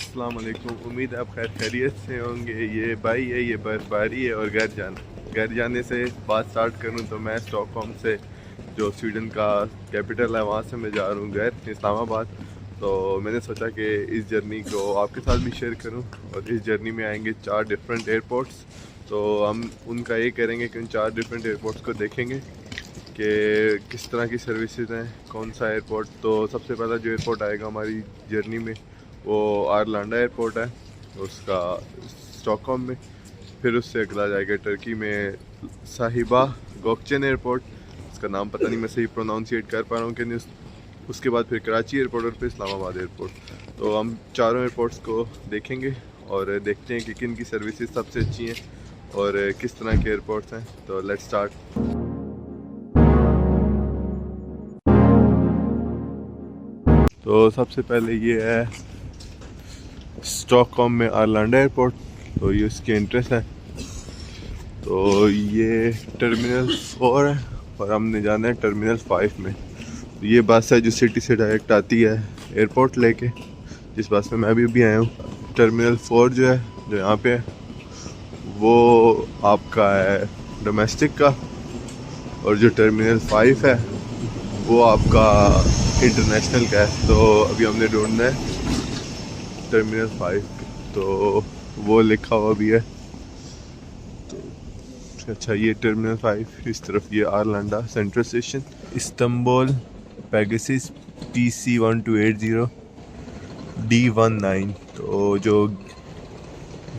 अस्सलाम वालेकुम। उम्मीद है आप खैर खैरियत से होंगे। ये भाई है, ये बर्फबारी है और घर जाने से बात स्टार्ट करूं तो मैं स्टॉकहोम से, जो स्वीडन का कैपिटल है, वहाँ से मैं जा रहा हूँ घर इस्लामाबाद। तो मैंने सोचा कि इस जर्नी को आपके साथ भी शेयर करूं। और इस जर्नी में आएंगे 4 डिफरेंट एयरपोर्ट्स। तो हम उनका ये करेंगे कि उन 4 डिफरेंट एयरपोर्ट्स को देखेंगे कि किस तरह की सर्विसेज हैं, कौन सा एयरपोर्ट। तो सबसे पहला जो एयरपोर्ट आएगा हमारी जर्नी में वो आरलांडा एयरपोर्ट है, उसका स्टॉकहोम में। फिर उससे अगला जाएगा टर्की में साहिबा गोकचेन एयरपोर्ट, उसका नाम पता नहीं मैं सही प्रोनाउंसिएट कर पा रहा हूँ कि नहीं। उसके बाद फिर कराची एयरपोर्ट और फिर इस्लामाबाद एयरपोर्ट। तो हम चारों एयरपोर्ट्स को देखेंगे और देखते हैं कि किन की सर्विसेज सबसे अच्छी हैं और किस तरह के एयरपोर्ट्स हैं। तो लेट्स स्टार्ट। तो सबसे पहले ये है स्टॉकहोम में आरलांडा एयरपोर्ट। तो ये उसकी एंट्रेंस है। तो ये टर्मिनल 4 है और हमने जाना है टर्मिनल 5 में। तो ये बस है जो सिटी से डायरेक्ट आती है एयरपोर्ट लेके, जिस बस में मैं भी आया हूँ। टर्मिनल 4 जो है, जो यहाँ पे है, वो आपका है डोमेस्टिक का। और जो टर्मिनल 5 है वो आपका इंटरनेशनल का है। तो अभी हमने ढूंढना है टर्मिनल 5। तो वो लिखा हुआ भी है। तो अच्छा, ये टर्मिनल 5 इस तरफ, ये Arlanda central station, Istanbul Pegasus PC1280 D19। तो जो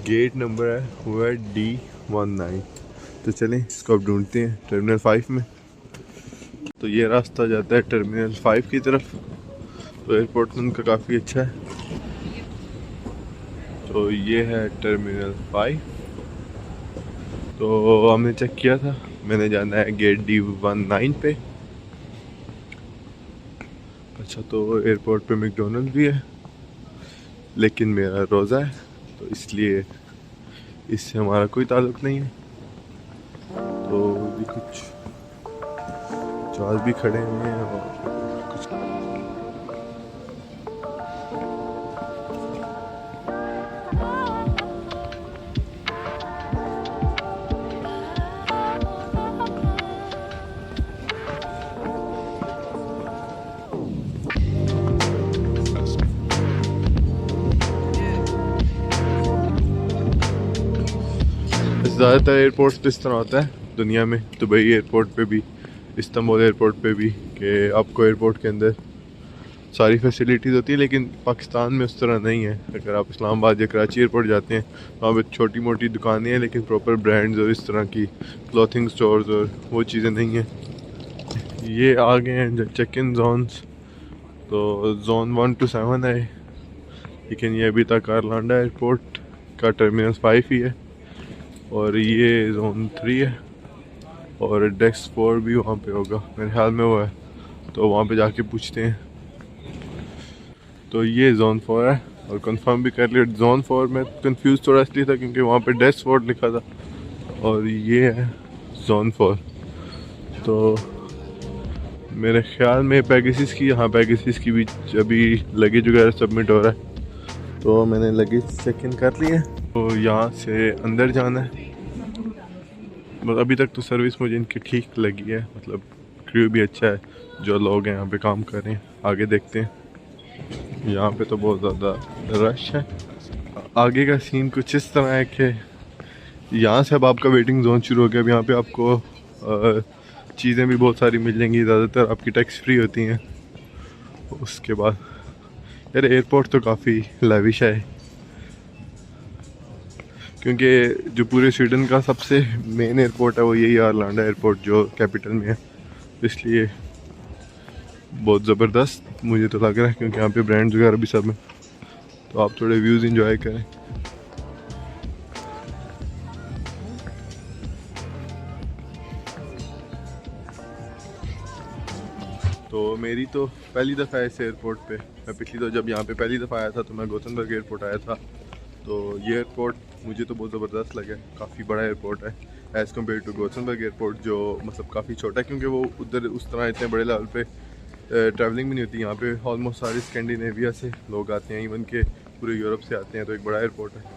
गेट नंबर है वो है D19। तो चलें इसको अब ढूंढते हैं टर्मिनल 5 में। तो ये रास्ता जाता है टर्मिनल 5 की तरफ। तो एयरपोर्ट उनका काफ़ी अच्छा है। तो ये है टर्मिनल 5। तो हमने चेक किया था, मैंने जाना है गेट D19 पे। अच्छा, तो एयरपोर्ट पे मैकडोनल्ड भी है, लेकिन मेरा रोज़ा है तो इसलिए इससे हमारा कोई ताल्लुक़ नहीं है। तो भी कुछ जहाज भी खड़े हुए हैं और कुछ। ज़्यादातर एयरपोर्ट्स इस तरह होता है दुनिया में, दुबई एयरपोर्ट पे भी, इस्तांबुल एयरपोर्ट पे भी, कि आपको एयरपोर्ट के अंदर सारी फैसिलिटीज़ होती है। लेकिन पाकिस्तान में उस तरह नहीं है। अगर आप इस्लामाबाद या कराची एयरपोर्ट जाते हैं वहाँ पे छोटी मोटी दुकानें हैं, लेकिन प्रॉपर ब्रांड्स और इस तरह की क्लॉथिंग स्टोर्स और वो चीज़ें नहीं हैं। ये आ गए हैं चेक इन जोन्स। तो जोन 1 to 7 है, लेकिन ये अभी तक आरलांडा एयरपोर्ट का टर्मिनल 5 ही है। और ये जोन 3 है और डेस्क 4 भी वहाँ पे होगा मेरे ख्याल में वो है। तो वहाँ पे जाके पूछते हैं। तो ये जोन 4 है और कंफर्म भी कर लिया। जोन 4 में कंफ्यूज थोड़ा इसलिए था क्योंकि वहाँ पे डेस्क 4 लिखा था और ये है जोन 4। तो मेरे ख्याल में पेगासस की, हाँ पेगासस की भी अभी लगेज वगैरह सबमिट हो रहा है। तो मैंने लगेज चेक इन कर लिया। तो यहाँ से अंदर जाना है। मतलब अभी तक तो सर्विस मुझे इनकी ठीक लगी है, मतलब क्रू भी अच्छा है, जो लोग हैं यहाँ पे काम कर रहे हैं। आगे देखते हैं। यहाँ पे तो बहुत ज़्यादा रश है। आगे का सीन कुछ इस तरह है कि यहाँ से अब आपका वेटिंग जोन शुरू हो गया। अब यहाँ पे आपको चीज़ें भी बहुत सारी मिल जाएंगी, ज़्यादातर आपकी टैक्स फ्री होती हैं। उसके बाद यार एयरपोर्ट तो काफ़ी लाविश है, क्योंकि जो पूरे स्वीडन का सबसे मेन एयरपोर्ट है वो यही आरलांडा एयरपोर्ट जो कैपिटल में है। इसलिए बहुत ज़बरदस्त मुझे तो लग रहा है, क्योंकि यहाँ पे ब्रांड्स वगैरह भी सब हैं। तो आप थोड़े व्यूज़ इंजॉय करें। तो मेरी तो पहली दफ़ा है इस एयरपोर्ट पे। मैं पिछली तो जब यहाँ पे पहली दफ़ा आया था तो मैं गोथनबर्ग एयरपोर्ट आया था। तो ये एयरपोर्ट मुझे तो बहुत ज़बरदस्त लगा। काफ़ी बड़ा एयरपोर्ट है as compare to Gothenburg airport, जो मतलब काफ़ी छोटा है, क्योंकि वो उधर उस तरह इतने बड़े लेवल पे ट्रैवलिंग भी नहीं होती। यहाँ पे ऑलमोस्ट सारे स्कैंडिनेविया से लोग आते हैं, इवन के पूरे यूरोप से आते हैं, तो एक बड़ा एयरपोर्ट है।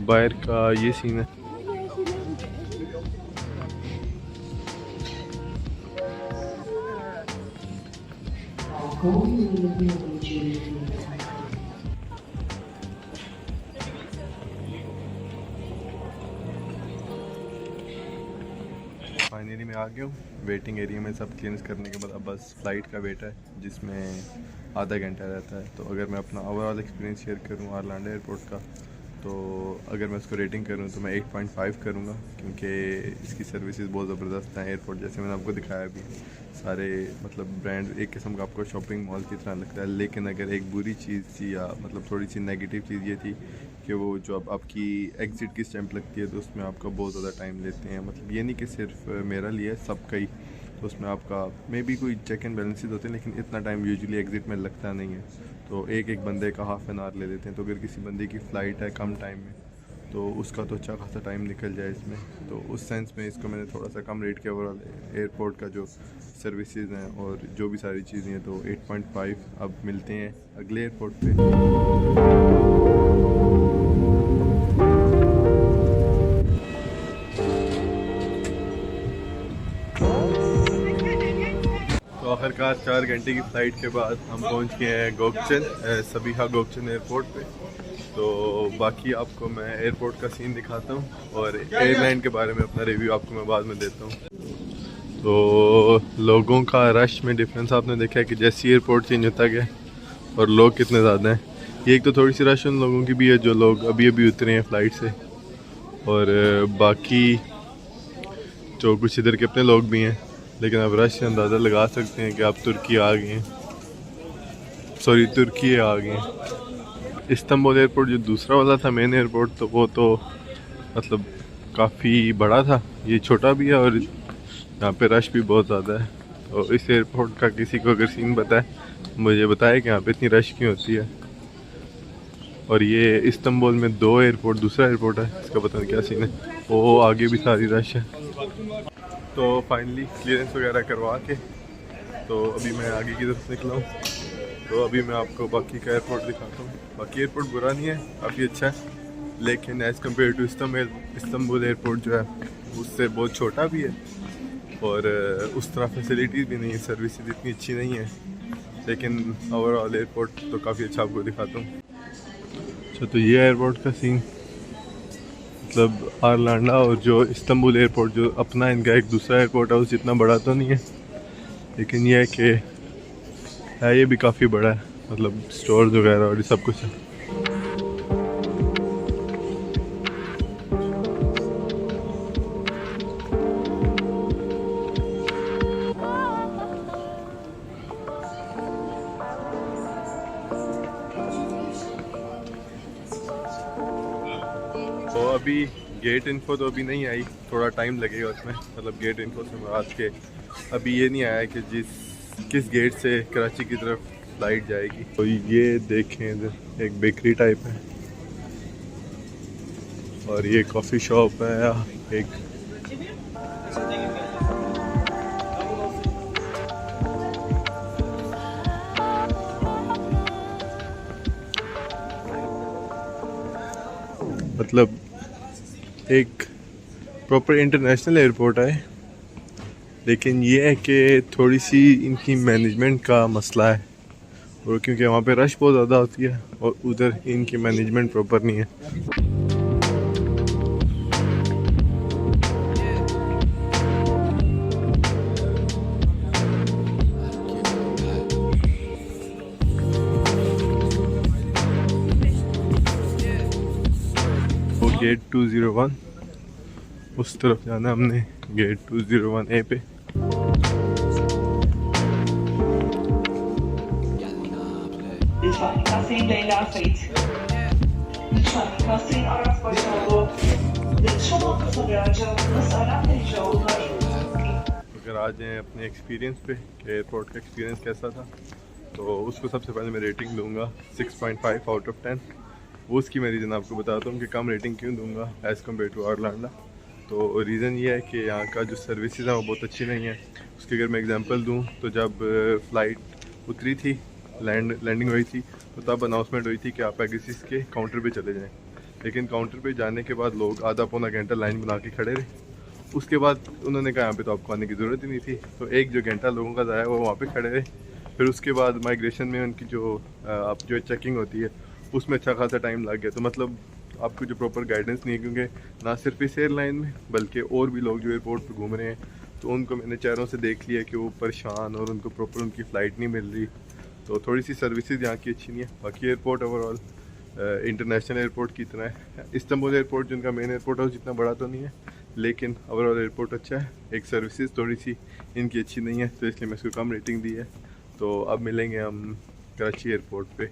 बाहर का ये सीन है। फाइनली मैं आ गया हूँ वेटिंग एरिया में। सब क्लियरेंस करने के बाद अब बस फ़्लाइट का वेट है, जिसमें आधा घंटा रहता है। तो अगर मैं अपना ओवरऑल एक्सपीरियंस शेयर करूँ आरलैंडो एयरपोर्ट का, तो अगर मैं उसको रेटिंग करूँ तो मैं 8.5 करूँगा, क्योंकि इसकी सर्विसेज बहुत ज़बरदस्त हैं। एयरपोर्ट जैसे मैंने आपको दिखाया भी, सारे मतलब ब्रांड एक किस्म का आपको शॉपिंग मॉल की तरह लगता है। लेकिन अगर एक बुरी चीज़ थी, या मतलब थोड़ी सी नेगेटिव चीज़ ये थी कि वो जो अब आपकी एग्ज़िट की स्टैंप लगती है, तो उसमें आपका बहुत ज़्यादा टाइम लेते हैं। मतलब ये नहीं कि सिर्फ मेरा लिए, सबका ही। तो उसमें आपका मे बी कोई चेक एंड बैलेंसेज होते हैं, लेकिन इतना टाइम यूजुअली एग्ज़िट में लगता नहीं है। तो एक बंदे का हाफ एन आवर ले लेते हैं। तो अगर किसी बंदे की फ़्लाइट है कम टाइम में, तो उसका तो अच्छा खासा टाइम निकल जाए इसमें। तो उस सेंस में इसको मैंने थोड़ा सा कम रेट किया। ओवरऑल एयरपोर्ट का जो सर्विसेज हैं और जो भी सारी चीज़ें हैं, तो 8.5। अब मिलते हैं अगले एयरपोर्ट पे। तो आखिरकार 4 घंटे की फ़्लाइट के बाद हम पहुंच गए हैं गोकचन, सबीहा गोकचन एयरपोर्ट पे। तो बाकी आपको मैं एयरपोर्ट का सीन दिखाता हूँ, और एयरलाइन के बारे में अपना रिव्यू आपको मैं बाद में देता हूँ। तो लोगों का रश में डिफरेंस आपने देखा है कि जैसे एयरपोर्ट चेंज होता गया और लोग कितने ज़्यादा हैं। ये एक तो थोड़ी सी रश उन लोगों की भी है जो लोग अभी अभी उतरे हैं फ़्लाइट से, और बाकी जो कुछ इधर के अपने लोग भी हैं। लेकिन आप रश से अंदाज़ा लगा सकते हैं कि आप तुर्की आ गए हैं, सॉरी तुर्की आ गए हैं। इस्तांबुल एयरपोर्ट जो दूसरा वाला था मेन एयरपोर्ट, तो वो तो मतलब काफ़ी बड़ा था। ये छोटा भी है और यहाँ पे रश भी बहुत ज़्यादा है। तो इस एयरपोर्ट का किसी को अगर सीन बताए, मुझे बताए कि यहाँ पे इतनी रश क्यों होती है। और ये इस्तांबुल में 2 एयरपोर्ट, दूसरा एयरपोर्ट है, इसका पता नहीं क्या सीन है। वो आगे भी सारी रश है। तो फाइनली क्लियरेंस वगैरह करवा के तो अभी मैं आगे की तरफ निकला हूँ। तो अभी मैं आपको बाकी का एयरपोर्ट दिखाता हूँ। बाकी एयरपोर्ट बुरा नहीं है, काफ़ी अच्छा है, लेकिन as compare to Istanbul airport जो है उससे बहुत छोटा भी है, और उस तरह फैसिलिटीज़ भी नहीं है, सर्विसेज इतनी अच्छी नहीं है। लेकिन ओवरऑल एयरपोर्ट तो काफ़ी अच्छा आपको दिखाता हूँ। अच्छा, तो ये एयरपोर्ट का सीन मतलब आरलांडा और जो इस्तांबुल एयरपोर्ट जो अपना इनका एक दूसरा एयरपोर्ट है, उस जितना बड़ा तो नहीं है, लेकिन यह है कि है ये भी काफ़ी बड़ा है। मतलब स्टोर्स वगैरह और ये सब कुछ है। तो अभी गेट इन्फो तो अभी नहीं आई, थोड़ा टाइम लगेगा उसमें। मतलब गेट इन्फो से मुराद के अभी ये नहीं आया कि किस गेट से कराची की तरफ फ्लाइट जाएगी। तो ये देखें, इधर एक बेकरी टाइप है, और ये कॉफ़ी शॉप है एक। मतलब एक प्रॉपर इंटरनेशनल एयरपोर्ट है, लेकिन ये है कि थोड़ी सी इनकी मैनेजमेंट का मसला है, और क्योंकि वहाँ पे रश बहुत ज़्यादा होती है और उधर इनकी मैनेजमेंट प्रॉपर नहीं है। वो गेट 201, उस तरफ जाना हमने, गेट 201A पे। Lütfen kasayı Leyla Sait. Lütfen kasayın araç başı oldu. Şoma kısa bir aracılığınız alarm verici olur. अगर आ जाएँ अपने एक्सपीरियंस पे कि एयरपोर्ट का एक्सपीरियंस कैसा था, तो उसको सबसे पहले मैं रेटिंग दूंगा 6.5 आउट ऑफ 10। वो उसकी मैं रीज़न आपको बताता हूँ कि कम रेटिंग क्यों दूंगा एज़ कम्पेयर टू आर्लांडा। तो रीज़न ये है कि यहाँ का जो सर्विसेज हैं वो बहुत अच्छी नहीं है। उसकी अगर मैं एग्जांपल दूँ तो जब फ़्लाइट उतरी थी, लैंडिंग हुई थी, तो तब अनाउंसमेंट हुई थी कि आप एग्जिस के काउंटर पे चले जाएं। लेकिन काउंटर पे जाने के बाद लोग आधा पौना घंटा लाइन बना के खड़े रहे। उसके बाद उन्होंने कहा यहाँ पे तो आपको आने की ज़रूरत ही नहीं थी, तो एक जो घंटा लोगों का ज़ाया वो वहाँ पे खड़े रहे। फिर उसके बाद माइग्रेशन में उनकी जो आप जो चेकिंग होती है उसमें अच्छा खासा टाइम लग गया। तो मतलब आपको जो प्रॉपर गाइडेंस नहीं है, क्योंकि ना सिर्फ इस एयरलाइन में बल्कि और भी लोग जो एयरपोर्ट पे घूम रहे हैं, तो उनको मैंने चेहरों से देख लिया कि वो परेशान और उनको प्रॉपर उनकी फ़्लाइट नहीं मिल रही। तो थोड़ी सी सर्विसेज यहाँ की अच्छी नहीं है। बाकी एयरपोर्ट ओवरऑल इंटरनेशनल एयरपोर्ट की तरह है। इस्तांबुल एयरपोर्ट जिनका मेन एयरपोर्ट है जितना बड़ा तो नहीं है, लेकिन ओवरऑल एयरपोर्ट अच्छा है। एक सर्विसेज थोड़ी सी इनकी अच्छी नहीं है, तो इसलिए मैं इसको कम रेटिंग दी है। तो अब मिलेंगे हम कराची एयरपोर्ट पे।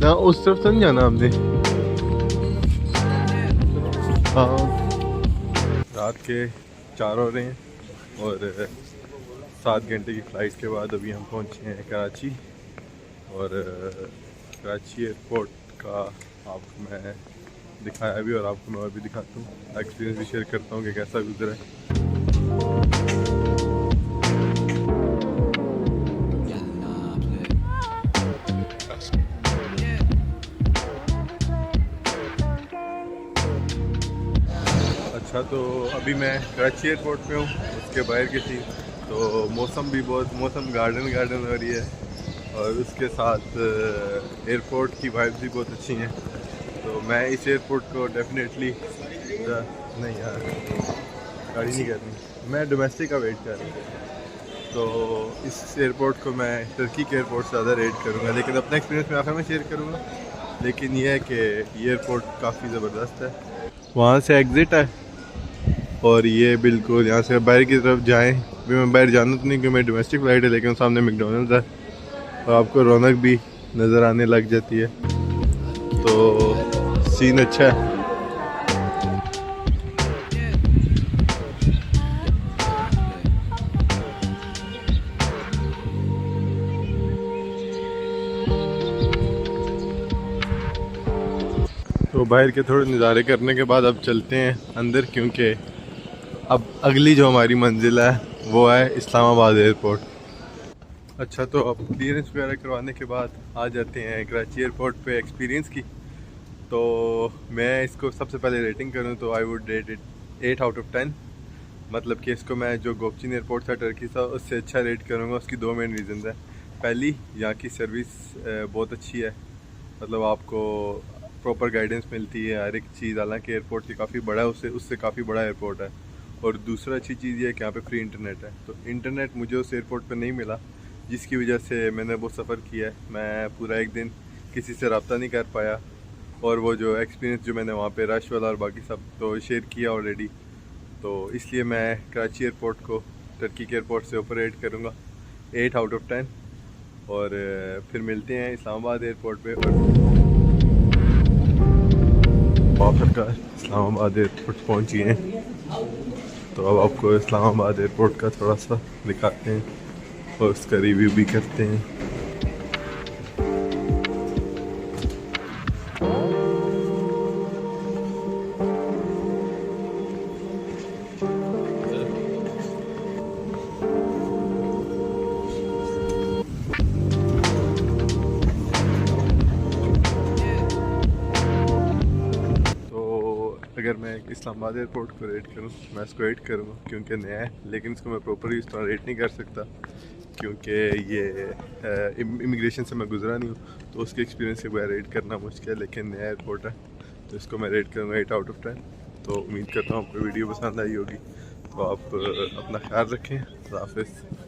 ना उस तरफ तो नहीं जाना हमने। हाँ, रात के 4 हो रहे हैं और 7 घंटे की फ़्लाइट के बाद अभी हम पहुँचे हैं कराची। और कराची एयरपोर्ट का आपको मैं दिखाया भी और आपको मैं और भी दिखाता हूँ, एक्सपीरियंस भी शेयर करता हूँ कि कैसा गुजरा है। अच्छा, तो अभी मैं कराची एयरपोर्ट पे हूँ, उसके बाहर की थी, तो मौसम भी बहुत गार्डन हो रही है और उसके साथ एयरपोर्ट की वाइब्स भी बहुत अच्छी हैं। तो मैं इस एयरपोर्ट को डेफिनेटली नहीं यार गाड़ी नहीं करनी, मैं डोमेस्टिक का वेट कर रहा हूँ। तो इस एयरपोर्ट को मैं टर्की के एयरपोर्ट से ज़्यादा रेट करूँगा, लेकिन अपना एक्सपीरियंस मैं आखिर में शेयर करूँगा। लेकिन यह है कि एयरपोर्ट काफ़ी ज़बरदस्त है। वहाँ से एग्ज़िट है और ये बिल्कुल यहाँ से बाहर की तरफ जाएं। अभी मैं बाहर जाना तो नहीं क्योंकि मेरी डोमेस्टिक फ़्लाइट है, लेकिन सामने मैकडॉनल्ड्स है और आपको रौनक भी नज़र आने लग जाती है, तो सीन अच्छा है। तो बाहर के थोड़े नज़ारे करने के बाद अब चलते हैं अंदर, क्योंकि अब अगली जो हमारी मंजिल है वो है इस्लामाबाद एयरपोर्ट। अच्छा, तो अब क्लियरेंस वगैरह करवाने के बाद आ जाते हैं कराची एयरपोर्ट पे एक्सपीरियंस की। तो मैं इसको सबसे पहले रेटिंग करूँ तो I would rate it 8 out of 10। मतलब कि इसको मैं जो गोपचिन एयरपोर्ट था टर्की था उससे अच्छा रेट करूँगा। उसकी 2 मेन रीज़न है। पहली, यहाँ की सर्विस बहुत अच्छी है, मतलब आपको प्रॉपर गाइडेंस मिलती है हर एक चीज़, हालांकि एयरपोर्ट की काफ़ी बड़ा है, उससे काफ़ी बड़ा एयरपोर्ट है। और दूसरा अच्छी चीज़ ये है कि यहाँ पे फ्री इंटरनेट है। तो इंटरनेट मुझे उस एयरपोर्ट पे नहीं मिला, जिसकी वजह से मैंने वो सफ़र किया है। मैं पूरा एक दिन किसी से रब्ता नहीं कर पाया, और वो जो एक्सपीरियंस जो मैंने वहाँ पे रश वाला और बाकी सब तो शेयर किया ऑलरेडी। तो इसलिए मैं कराची एयरपोर्ट को टर्की के एयरपोर्ट से ऊपर रेट करूँगा 8 आउट ऑफ 10। और फिर मिलते हैं इस्लामाबाद एयरपोर्ट पे। और आखिरकार इस्लामाबाद एयरपोर्ट पहुँच गए हैं, तो अब आपको इस्लामाबाद एयरपोर्ट का थोड़ा सा दिखाते हैं और उसका रिव्यू भी करते हैं। अगर मैं इस्लामाबाद एयरपोर्ट को रेट करूँ, मैं इसको 8 करूँगा, क्योंकि नया है। लेकिन इसको मैं प्रॉपरली इस तरह रेट नहीं कर सकता, क्योंकि ये इमिग्रेशन से मैं गुजरा नहीं हूँ, तो उसके एक्सपीरियंस के बगैर रेट करना मुश्किल है। लेकिन नया एयरपोर्ट है तो इसको मैं रेट करूँगा 8 आउट ऑफ 10। तो उम्मीद करता हूँ आपको वीडियो पसंद आई होगी। तो आप अपना ख्याल रखें। हाफिज़।